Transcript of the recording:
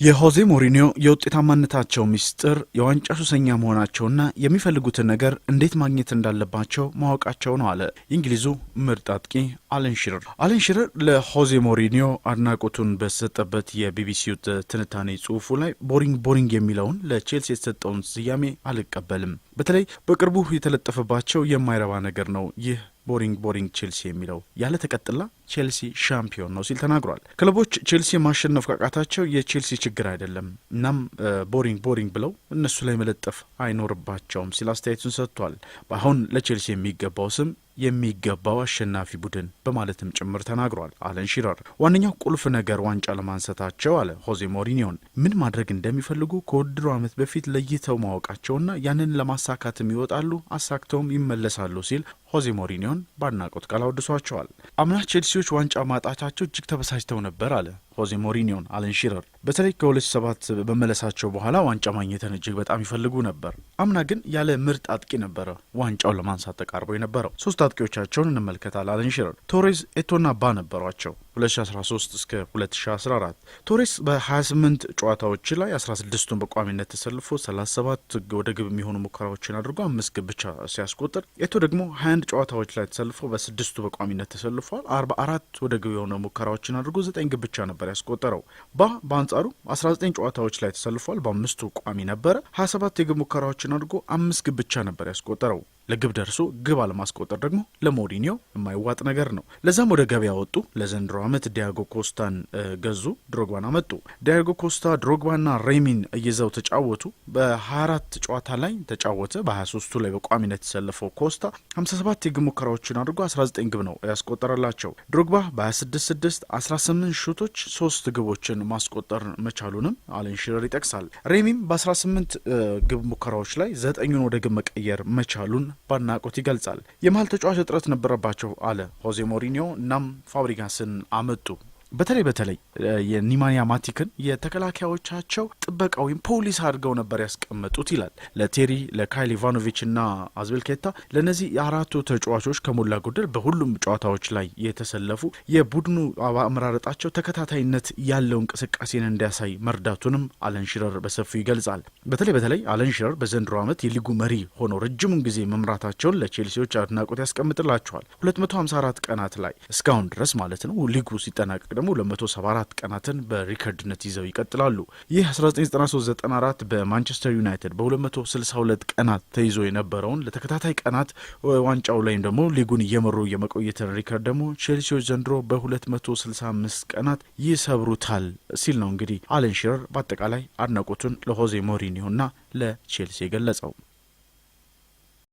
የሆዜ ሞሪኒዮ የውጤታማነታቸው ሚስጥር የዋንጫ ሱሰኛ መሆናቸውና የሚፈልጉትን ነገር እንዴት ማግኘት እንዳለባቸው ማወቃቸው ነው አለ የእንግሊዙ ምርጥ አጥቂ አለን ሺረር። አለን ሺረር ለሆዜ ሞሪኒዮ አድናቆቱን በሰጠበት የቢቢሲው ትንታኔ ጽሑፉ ላይ ቦሪንግ የሚለውን ለቼልሲ የተሰጠውን ስያሜ አልቀበልም፣ በተለይ በቅርቡ የተለጠፈባቸው የማይረባ ነገር ነው ይህ ቦሪንግ ቼልሲ የሚለው ያለ ተቀጥላ ቼልሲ ሻምፒዮን ነው ሲል ተናግሯል። ክለቦች ቼልሲ ማሸነፍ ካቃታቸው የቼልሲ ችግር አይደለም፣ እናም ቦሪንግ ብለው እነሱ ላይ መለጠፍ አይኖርባቸውም ሲል አስተያየቱን ሰጥቷል። አሁን ለቼልሲ የሚገባው ስም የሚገባው አሸናፊ ቡድን በማለትም ጭምር ተናግሯል። አለን ሺረር ዋነኛው ቁልፍ ነገር ዋንጫ ለማንሳታቸው አለ ሆዜ ሞሪኒዮን ምን ማድረግ እንደሚፈልጉ ከውድድሩ ዓመት በፊት ለይተው ማወቃቸውና ያንን ለማሳካትም ይወጣሉ፣ አሳክተውም ይመለሳሉ ሲል ሆዜ ሞሪኒዮን በአድናቆት ቃል አወድሷቸዋል። አምና ቼልሲዎች ዋንጫ ማጣታቸው እጅግ ተበሳጭተው ነበር አለ ሆዜ ሞሪኒዮን አለን ሺረር። በተለይ ከ2007 በመለሳቸው በኋላ ዋንጫ ማግኘትን እጅግ በጣም ይፈልጉ ነበር። አምና ግን ያለ ምርጥ አጥቂ ነበረ ዋንጫውን ለማንሳት ተቃርበው የነበረው። ሶስት አጥቂዎቻቸውን እንመልከታል አለን ሺረር። ቶሬዝ፣ ኤቶና ባ ነበሯቸው 2013 እስከ 2014። ቶሬስ በ28 ጨዋታዎች ላይ 16ቱን በቋሚነት ተሰልፎ 37 ወደ ግብ የሚሆኑ ሙከራዎችን አድርጎ 5 ግብ ብቻ ሲያስቆጥር፣ ኤቶ ደግሞ 21 ጨዋታዎች ላይ ተሰልፎ በ6ቱ በቋሚነት ተሰልፏል። 44 ወደ ግብ የሆኑ ሙከራዎችን አድርጎ 9 ግብ ብቻ ነበር ያስቆጠረው። በአንጻሩ 19 ጨዋታዎች ላይ ተሰልፏል። በ5ቱ ቋሚ ነበረ። 27 የግብ ሙከራዎችን አድርጎ 5 ግብ ብቻ ነበር ያስቆጠረው። ለግብ ደርሶ ግብ አለማስቆጠር ደግሞ ለሞሪኒዮ የማይዋጥ ነገር ነው። ለዛም ወደ ገበያ ወጡ። ለዘንድሮ ዓመት ዲያጎ ኮስታን ገዙ፣ ድሮግባን አመጡ። ዲያጎ ኮስታ ድሮግባና ሬሚን እይዘው ተጫወቱ። በ24 ጨዋታ ላይ ተጫወተ። በ23ቱ ላይ በቋሚነት የተሰለፈው ኮስታ 57 የግብ ሙከራዎችን አድርጎ 19 ግብ ነው ያስቆጠረላቸው። ድሮግባ በ26 18 ሹቶች 3 ግቦችን ማስቆጠር መቻሉንም አለን ሺረር ይጠቅሳል። ሬሚም በ18 ግብ ሙከራዎች ላይ 9ን ወደ ግብ መቀየር መቻሉን በአድናቆት ይገልጻል። የመሀል ተጫዋች እጥረት ነበረባቸው አለ ሆዜ ሞሪኒዮ። እናም ፋብሪጋስን አመጡ። በተለይ የኒማንያ ማቲክን የተከላካዮቻቸው ጥበቃ ወይም ፖሊስ አድርገው ነበር ያስቀመጡት ይላል። ለቴሪ፣ ለካይል ኢቫኖቪች እና አዝቤልኬታ ለነዚህ የአራቱ ተጫዋቾች ከሞላ ጎደል በሁሉም ጨዋታዎች ላይ የተሰለፉ የቡድኑ አመራረጣቸው ተከታታይነት ያለው እንቅስቃሴን እንዲያሳይ መርዳቱንም አለን ሺረር በሰፊው ይገልጻል። በተለይ አለን ሺረር በዘንድሮ ዓመት የሊጉ መሪ ሆነው ረጅሙን ጊዜ መምራታቸውን ለቼልሲዎች አድናቆት ያስቀምጥላቸዋል። 254 ቀናት ላይ እስካሁን ድረስ ማለት ነው። ሊጉ ሲጠናቀቅ ደግሞ 274 ቀናትን በሪከርድነት ይዘው ይቀጥላሉ። ይህ 1993-94 በማንቸስተር ዩናይትድ በ262 ቀናት ተይዞ የነበረውን ለተከታታይ ቀናት ዋንጫው ላይም ደግሞ ሊጉን እየመሩ የመቆየትን ሪከርድ ደግሞ ቼልሲዎች ዘንድሮ በ265 ቀናት ይሰብሩታል ሲል ነው እንግዲህ አለን ሺረር በአጠቃላይ አድናቆቱን ለሆዜ ሞሪኒዮና ለቼልሲ የገለጸው።